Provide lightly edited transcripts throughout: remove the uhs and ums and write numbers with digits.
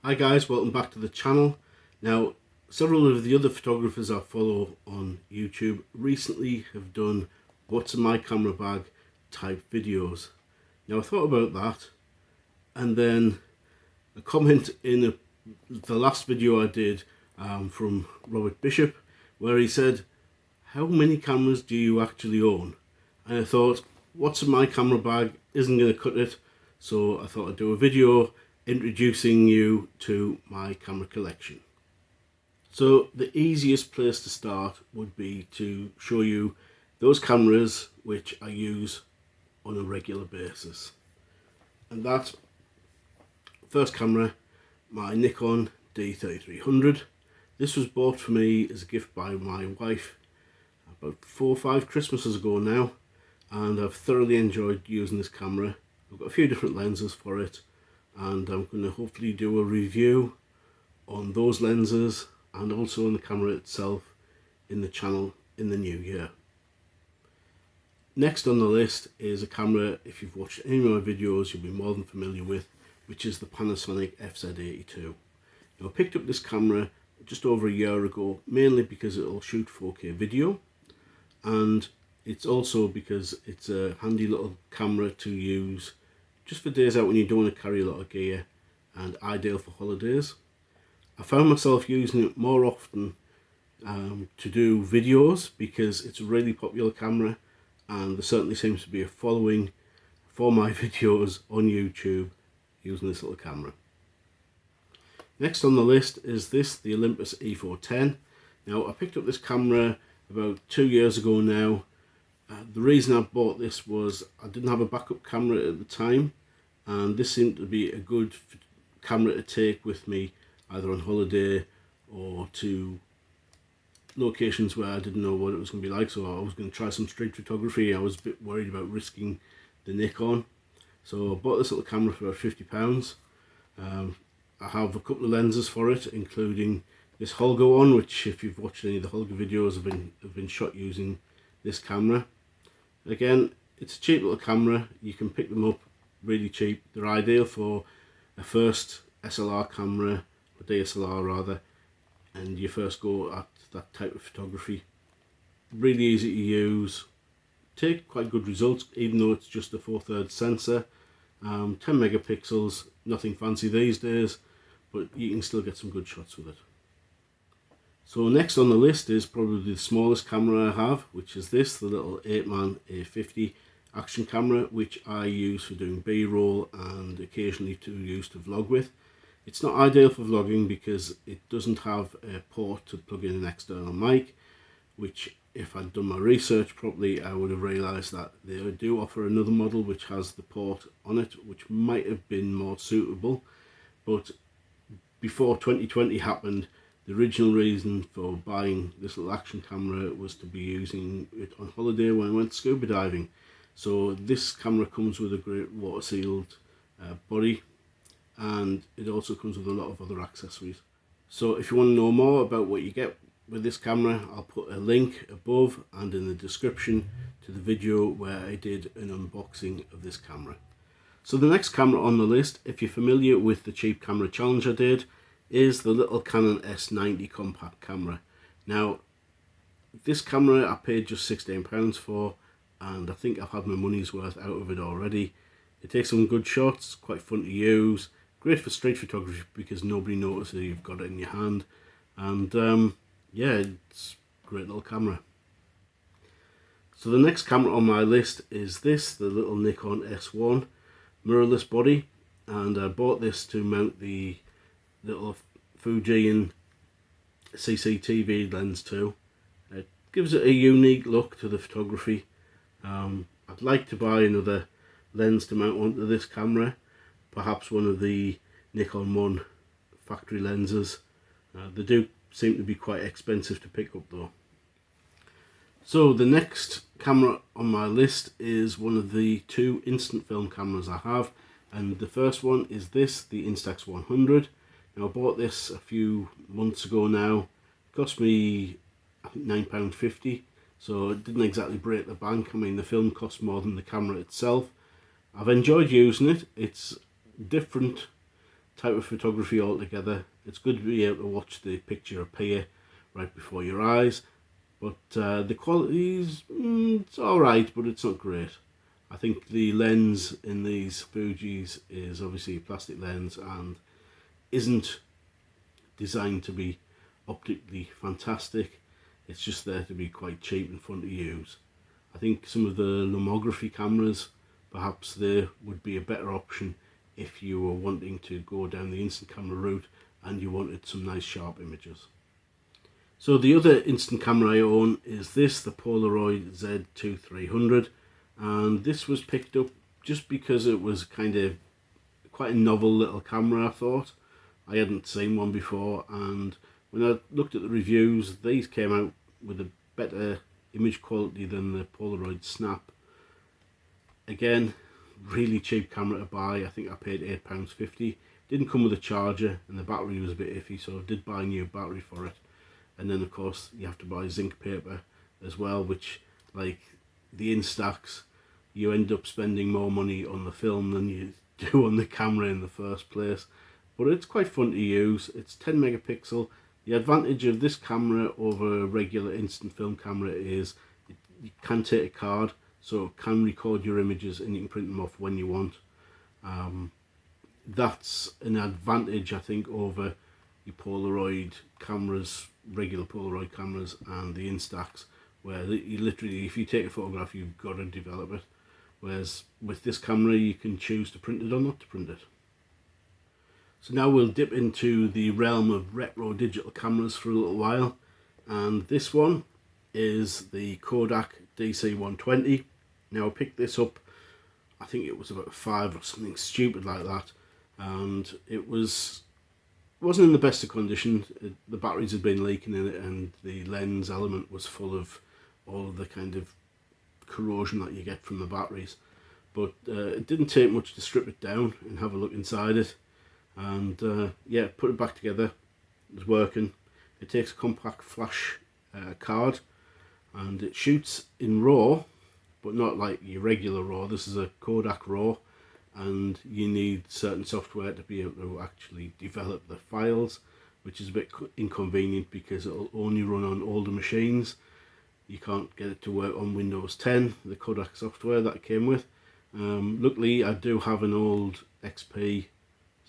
Hi guys, welcome back to the channel. Now, several of the other photographers I follow on YouTube recently have done what's in my camera bag type videos. Now I thought about that, and then a comment in the last video I did from Robert Bishop, where he said, how many cameras do you actually own? And I thought, what's in my camera bag isn't going to cut it, so I thought I'd do a video introducing you to my camera collection. So the easiest place to start would be to show you those cameras which I use on a regular basis. And that first camera, my Nikon D3300. This was bought for me as a gift by my wife about 4 or 5 Christmases ago now, and I've thoroughly enjoyed using this camera. I've got a few different lenses for it, and I'm going to hopefully do a review on those lenses and also on the camera itself in the channel in the new year. Next on the list is a camera, if you've watched any of my videos you'll be more than familiar with, which is the Panasonic FZ82. Now, I picked up this camera just over a year ago, mainly because it'll shoot 4K video, and it's also because it's a handy little camera to use just for days out when you don't want to carry a lot of gear, and ideal for holidays. I found myself using it more often to do videos because it's a really popular camera, and there certainly seems to be a following for my videos on YouTube using this little camera. Next on the list is the Olympus E410. Now, I picked up this camera about 2 years ago now. The reason I bought this was I didn't have a backup camera at the time, and this seemed to be a good camera to take with me either on holiday or to locations where I didn't know what it was going to be like. So I was going to try some street photography. I was a bit worried about risking the Nikon, so I bought this little camera for about £50. I have a couple of lenses for it, including this Holga one, which if you've watched any of the Holga videos have been shot using this camera. Again, it's a cheap little camera. You can pick them up really cheap. They're ideal for a first SLR camera, or DSLR rather, and your first go at that type of photography. Really easy to use, take quite good results even though it's just a 4/3 sensor. 10 megapixels, nothing fancy these days, but you can still get some good shots with it. So next on the list is probably the smallest camera I have, which is the little APEMAN A80 action camera, which I use for doing B-roll and occasionally to use to vlog with. It's not ideal for vlogging because it doesn't have a port to plug in an external mic, which if I'd done my research properly I would have realised that they do offer another model which has the port on it, which might have been more suitable. But before 2020 happened, the original reason for buying this little action camera was to be using it on holiday when I went scuba diving. So this camera comes with a great water sealed body, and it also comes with a lot of other accessories. So if you want to know more about what you get with this camera, I'll put a link above and in the description to the video where I did an unboxing of this camera. So the next camera on the list, if you're familiar with the cheap camera challenge I did, is the little Canon S90 compact camera. Now, this camera I paid just £16 for, and I think I've had my money's worth out of it already. It takes some good shots, quite fun to use, great for street photography because nobody notices you've got it in your hand, and yeah, it's a great little camera. So the next camera on my list is the little Nikon S1 mirrorless body, and I bought this to mount the little Fujian CCTV lens to. It gives it a unique look to the photography. I'd like to buy another lens to mount onto this camera, perhaps one of the Nikon 1 factory lenses. They do seem to be quite expensive to pick up though. So the next camera on my list is one of the 2 instant film cameras I have, and the first one is the Instax 100. Now I bought this a few months ago now. It cost me I think £9.50, so it didn't exactly break the bank. I mean, the film cost more than the camera itself. I've enjoyed using it. It's different type of photography altogether. It's good to be able to watch the picture appear right before your eyes, but the quality is it's alright, but it's not great. I think the lens in these Fujis is obviously a plastic lens and isn't designed to be optically fantastic. It's just there to be quite cheap and fun to use. I think some of the lomography cameras, perhaps they would be a better option if you were wanting to go down the instant camera route and you wanted some nice sharp images. So the other instant camera I own is this, the Polaroid Z2300, and this was picked up just because it was kind of quite a novel little camera, I thought. I hadn't seen one before, and when I looked at the reviews, these came out with a better image quality than the Polaroid Snap. Again, really cheap camera to buy. I think I paid £8.50. Didn't come with a charger and the battery was a bit iffy, so I did buy a new battery for it. And then of course you have to buy zinc paper as well, which, like the Instax, you end up spending more money on the film than you do on the camera in the first place. But it's quite fun to use. It's 10 megapixel. The advantage of this camera over a regular instant film camera is you can take a card, so it can record your images and you can print them off when you want. That's an advantage, I think, over your Polaroid cameras, regular Polaroid cameras, and the Instax, where you literally, if you take a photograph, you've got to develop it. Whereas with this camera, you can choose to print it or not to print it. So now we'll dip into the realm of retro digital cameras for a little while, and this one is the Kodak DC-120. Now I picked this up, I think it was about 5 or something stupid like that, and it wasn't in the best of condition. The batteries had been leaking in it, and the lens element was full of all of the kind of corrosion that you get from the batteries. But it didn't take much to strip it down and have a look inside it, and yeah, put it back together. It was working. It takes a compact flash card, and it shoots in RAW, but not like your regular RAW. This is a Kodak RAW, and you need certain software to be able to actually develop the files, which is a bit inconvenient because it'll only run on older machines. You can't get it to work on Windows 10, the Kodak software that it came with. Luckily, I do have an old XP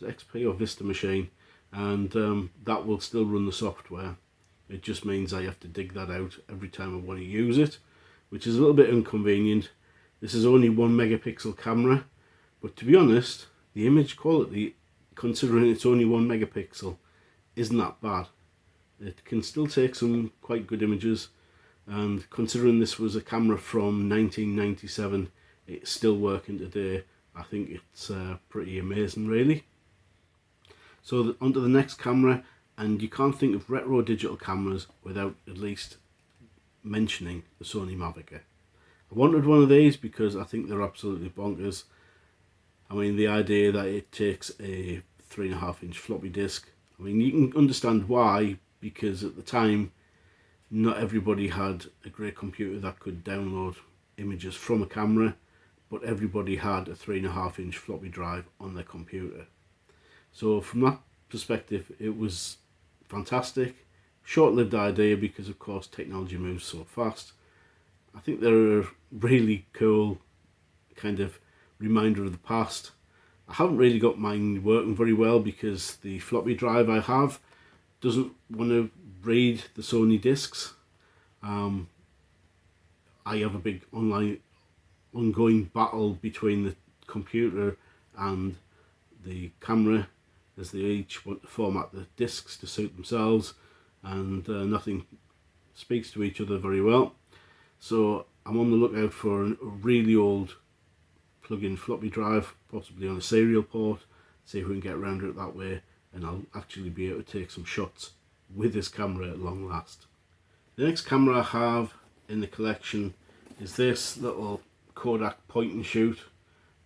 or Vista machine, and that will still run the software. It just means I have to dig that out every time I want to use it, which is a little bit inconvenient. This is only 1 megapixel camera, but to be honest, the image quality, considering it's only 1 megapixel, isn't that bad. It can still take some quite good images, and considering this was a camera from 1997, it's still working today. I think it's pretty amazing, really. So onto the next camera, and you can't think of retro digital cameras without at least mentioning the Sony Mavic. I wanted one of these because I think they're absolutely bonkers. I mean, the idea that it takes a 3.5-inch floppy disk, I mean, you can understand why, because at the time not everybody had a great computer that could download images from a camera, but everybody had a 3.5-inch floppy drive on their computer. So from that perspective, it was fantastic. Short-lived idea because of course technology moves so fast. I think they're a really cool kind of reminder of the past. I haven't really got mine working very well because the floppy drive I have doesn't want to read the Sony discs. I have a big ongoing battle between the computer and the camera, as they each want to format the discs to suit themselves, and nothing speaks to each other very well. So I'm on the lookout for a really old plug-in floppy drive, possibly on a serial port, see if we can get around it that way, and I'll actually be able to take some shots with this camera at long last. The next camera I have in the collection is this little Kodak point and shoot.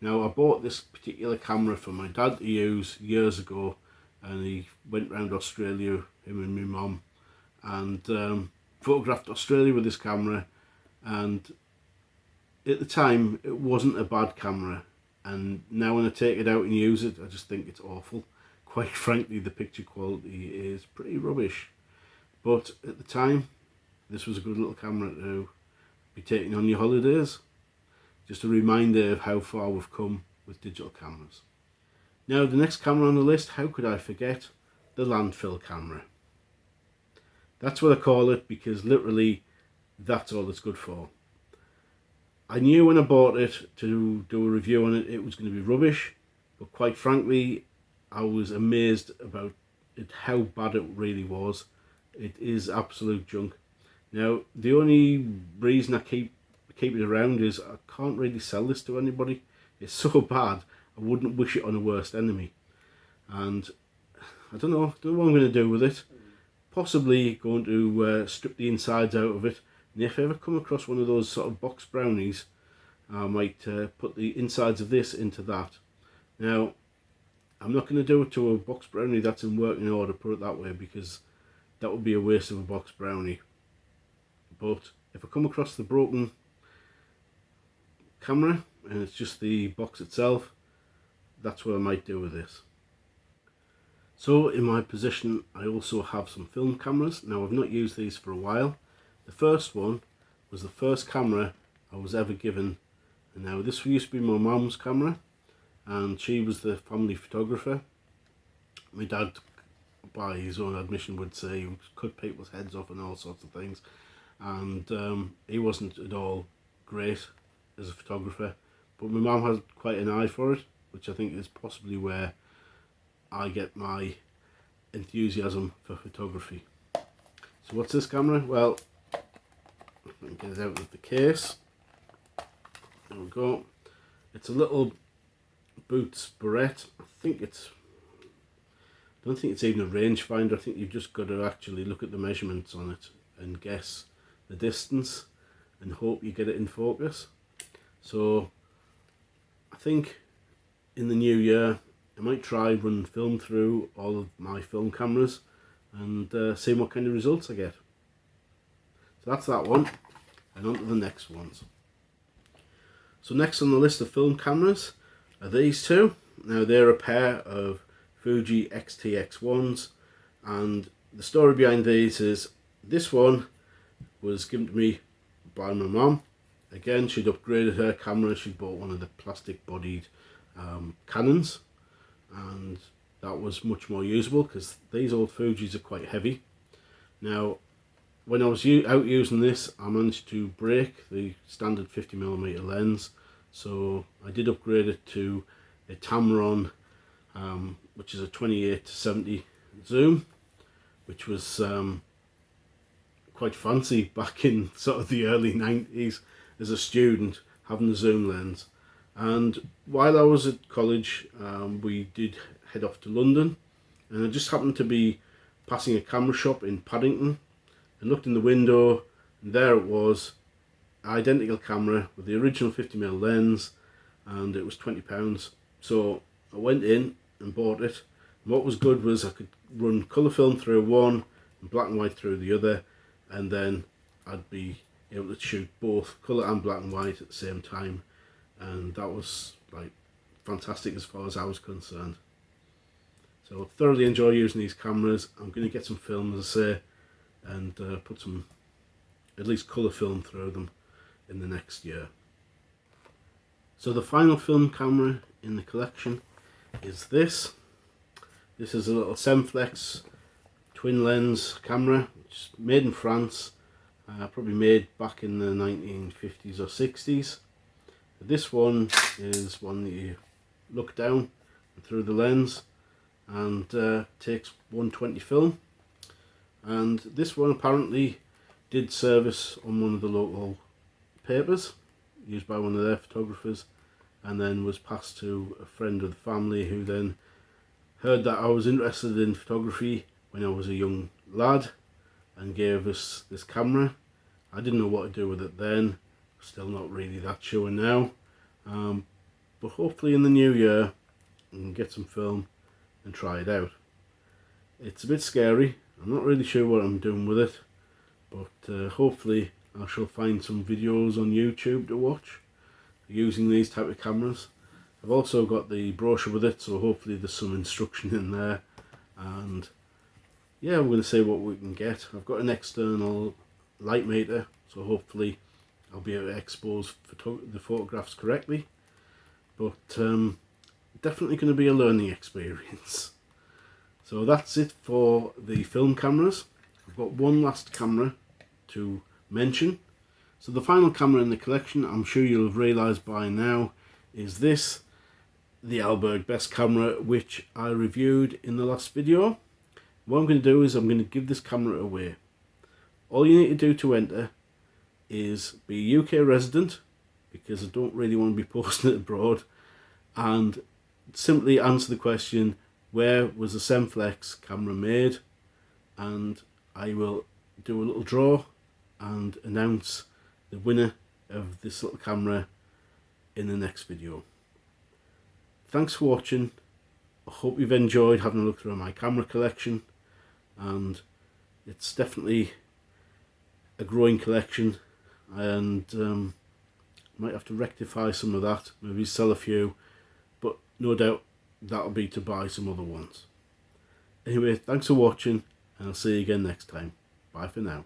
Now, I bought this particular camera for my dad to use years ago, and he went round Australia, him and my mum, and photographed Australia with this camera. And at the time it wasn't a bad camera, and now when I take it out and use it, I just think it's awful. quite frankly the picture quality is pretty rubbish. But at the time, this was a good little camera to be taking on your holidays. Just a reminder of how far we've come with digital cameras. Now the next camera on the list, how could I forget? The Landfill Camera. That's what I call it because literally that's all it's good for. I knew when I bought it to do a review on it, it was going to be rubbish, but quite frankly I was amazed about it, how bad it really was. It is absolute junk. Now the only reason I keep it around is I can't really sell this to anybody. It's so bad I wouldn't wish it on a worst enemy, and I don't know what I'm going to do with it. Possibly going to strip the insides out of it, and if I ever come across one of those sort of box brownies, I might put the insides of this into that. Now I'm not going to do it to a box brownie that's in working order, put it that way, because that would be a waste of a box brownie. But if I come across the broken camera and it's just the box itself, that's what I might do with this. So in my possession I also have some film cameras. Now I've not used these for a while. The first one was the first camera I was ever given, and now this used to be my mum's camera and she was the family photographer. My dad, by his own admission, would say he cut people's heads off and all sorts of things, and he wasn't at all great as a photographer, but my mum has quite an eye for it, which I think is possibly where I get my enthusiasm for photography. So what's this camera? Well, let me get it out of the case. There we go. It's a little Boots Barrett. I don't think it's even a rangefinder. I think you've just got to actually look at the measurements on it and guess the distance and hope you get it in focus. So I think in the new year I might try run film through all of my film cameras and see what kind of results I get. So that's that one, and on to the next ones. So next on the list of film cameras are these two. Now they're a pair of Fuji X-T-X1s, and the story behind these is this one was given to me by my mum. Again, she'd upgraded her camera. She bought one of the plastic bodied Canons, and that was much more usable because these old Fujis are quite heavy. Now when I was out using this, I managed to break the standard 50mm lens, so I did upgrade it to a Tamron, which is a 28-70 zoom, which was quite fancy back in sort of the early 90s as a student, having the zoom lens. And while I was at college, we did head off to London, and I just happened to be passing a camera shop in Paddington and looked in the window, and there it was, identical camera with the original 50mm lens, and it was £20. So I went in and bought it, and what was good was I could run colour film through one and black and white through the other, and then I'd be able to shoot both colour and black and white at the same time, and that was like fantastic as far as I was concerned. So I thoroughly enjoy using these cameras. I'm going to get some film, as I say, and put some at least colour film through them in the next year. So the final film camera in the collection is this. This is a little Semflex twin lens camera, which is made in France, probably made back in the 1950s or 60s. This one is one that you look down through the lens and takes 120 film, and this one apparently did service on one of the local papers used by one of their photographers, and then was passed to a friend of the family who then heard that I was interested in photography when I was a young lad and gave us this camera. I didn't know what to do with it then, still not really that sure now, but hopefully in the new year I can get some film and try it out. It's a bit scary, I'm not really sure what I'm doing with it, but hopefully I shall find some videos on YouTube to watch using these type of cameras. I've also got the brochure with it, so hopefully there's some instruction in there. And yeah, we're going to see what we can get. I've got an external light meter, so hopefully I'll be able to expose the photographs correctly. But definitely going to be a learning experience. So that's it for the film cameras. I've got one last camera to mention. So the final camera in the collection, I'm sure you'll have realised by now, is this, the Alberg Best camera, which I reviewed in the last video. What I'm going to do is I'm going to give this camera away. All you need to do to enter is be a UK resident, because I don't really want to be posting it abroad, and simply answer the question, where was the Semflex camera made? And I will do a little draw and announce the winner of this little camera in the next video. Thanks for watching. I hope you've enjoyed having a look through my camera collection, and it's definitely a growing collection, and might have to rectify some of that, maybe sell a few, but no doubt that'll be to buy some other ones. Anyway, thanks for watching, and I'll see you again next time. Bye for now.